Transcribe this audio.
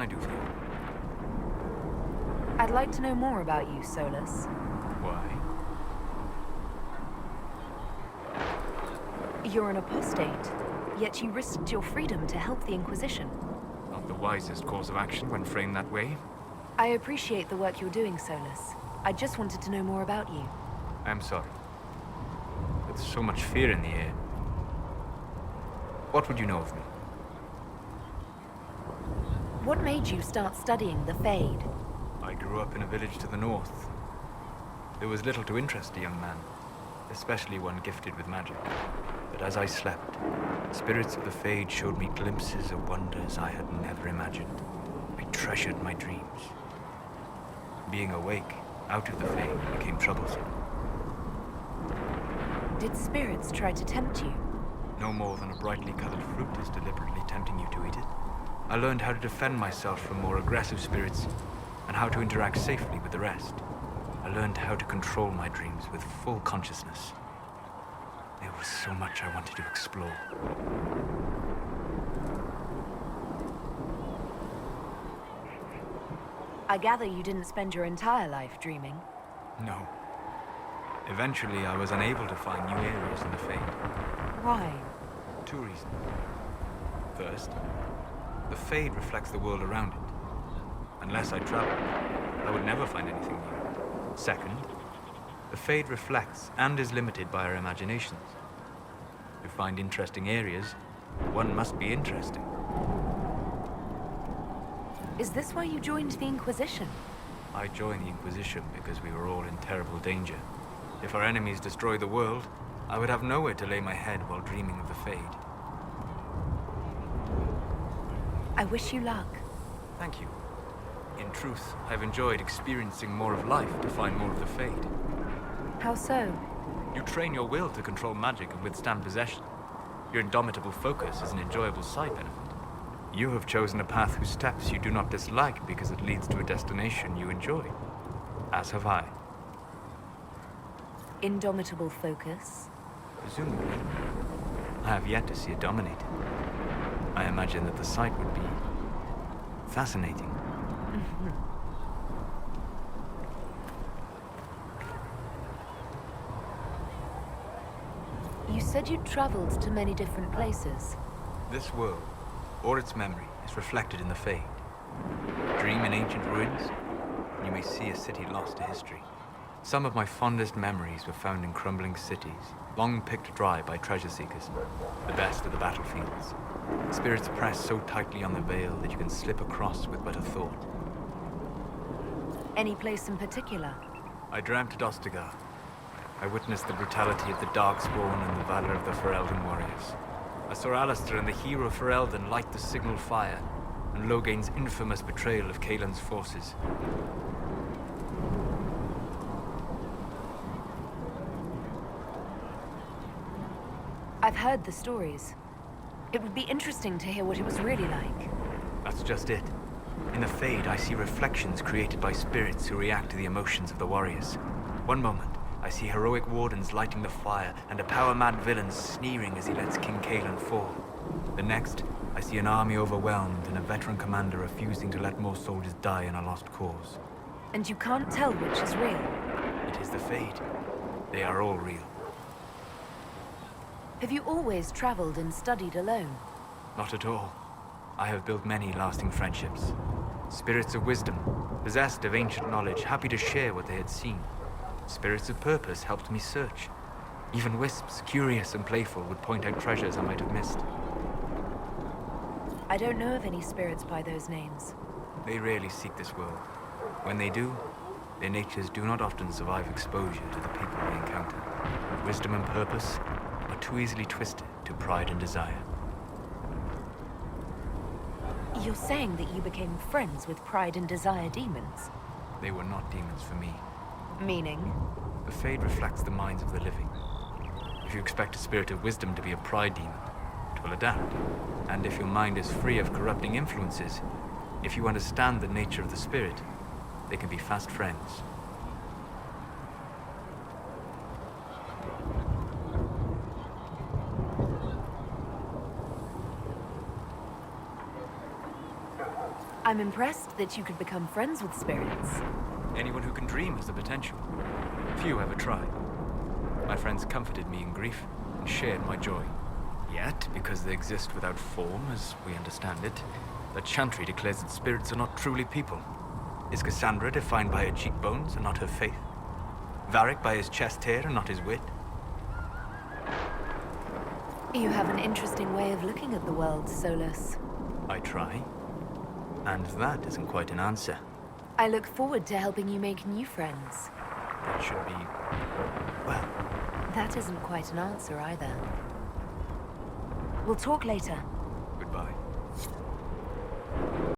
I do for you? I'd like to know more about you, Solus. Why? You're an apostate, yet you risked your freedom to help the Inquisition. Not the wisest course of action when framed that way. I appreciate the work you're doing, Solus. I just wanted to know more about you. I'm sorry. With so much fear in the air. What would you know of me? What made you start studying the Fade? I grew up in a village to the north. There was little to interest a young man, especially one gifted with magic. But as I slept, spirits of the Fade showed me glimpses of wonders I had never imagined. I treasured my dreams. Being awake, out of the Fade, became troublesome. Did spirits try to tempt you? No more than a brightly colored fruit is deliberately tempting you to eat it. I learned how to defend myself from more aggressive spirits, and how to interact safely with the rest. I learned how to control my dreams with full consciousness. There was so much I wanted to explore. I gather you didn't spend your entire life dreaming. No. Eventually, I was unable to find new areas in the Fade. Why? 2 reasons. First, the Fade reflects the world around it. Unless I traveled, I would never find anything new. Second, the Fade reflects and is limited by our imaginations. To find interesting areas, one must be interesting. Is this why you joined the Inquisition? I joined the Inquisition because we were all in terrible danger. If our enemies destroy the world, I would have nowhere to lay my head while dreaming of the Fade. I wish you luck. Thank you. In truth, I've enjoyed experiencing more of life to find more of the Fade. How so? You train your will to control magic and withstand possession. Your indomitable focus is an enjoyable side benefit. You have chosen a path whose steps you do not dislike because it leads to a destination you enjoy. As have I. Indomitable focus? Presumably. I have yet to see it dominated. I imagine that the sight would be fascinating. You said you'd traveled to many different places. This world, or its memory, is reflected in the Fade. Dream in ancient ruins, and you may see a city lost to history. Some of my fondest memories were found in crumbling cities, long picked dry by treasure seekers, the best of the battlefields. Spirits press so tightly on the veil that you can slip across with but a thought. Any place in particular? I dreamt at Ostagar. I witnessed the brutality of the Darkspawn and the valor of the Ferelden warriors. I saw Alistair and the hero Ferelden light the signal fire, and Logain's infamous betrayal of Kaelin's forces. I've heard the stories. It would be interesting to hear what it was really like. That's just it. In the Fade, I see reflections created by spirits who react to the emotions of the warriors. One moment, I see heroic wardens lighting the fire and a power-mad villain sneering as he lets King Kaelin fall. The next, I see an army overwhelmed and a veteran commander refusing to let more soldiers die in a lost cause. And you can't tell which is real. It is the Fade. They are all real. Have you always traveled and studied alone? Not at all. I have built many lasting friendships. Spirits of wisdom, possessed of ancient knowledge, happy to share what they had seen. Spirits of purpose helped me search. Even wisps, curious and playful, would point out treasures I might have missed. I don't know of any spirits by those names. They rarely seek this world. When they do, their natures do not often survive exposure to the people they encounter. Wisdom and purpose are too easily twisted to pride and desire. You're saying that you became friends with Pride and Desire demons? They were not demons for me. Meaning? The Fade reflects the minds of the living. If you expect a spirit of wisdom to be a pride demon, it will adapt. And if your mind is free of corrupting influences, if you understand the nature of the spirit, they can be fast friends. I'm impressed that you could become friends with spirits. Anyone who can dream has the potential. Few ever try. My friends comforted me in grief and shared my joy. Yet, because they exist without form, as we understand it, the Chantry declares that spirits are not truly people. Is Cassandra defined by her cheekbones and not her faith? Varric by his chest hair and not his wit? You have an interesting way of looking at the world, Solus. I try. And that isn't quite an answer. I look forward to helping you make new friends. That should be... well... That isn't quite an answer either. We'll talk later. goodbye.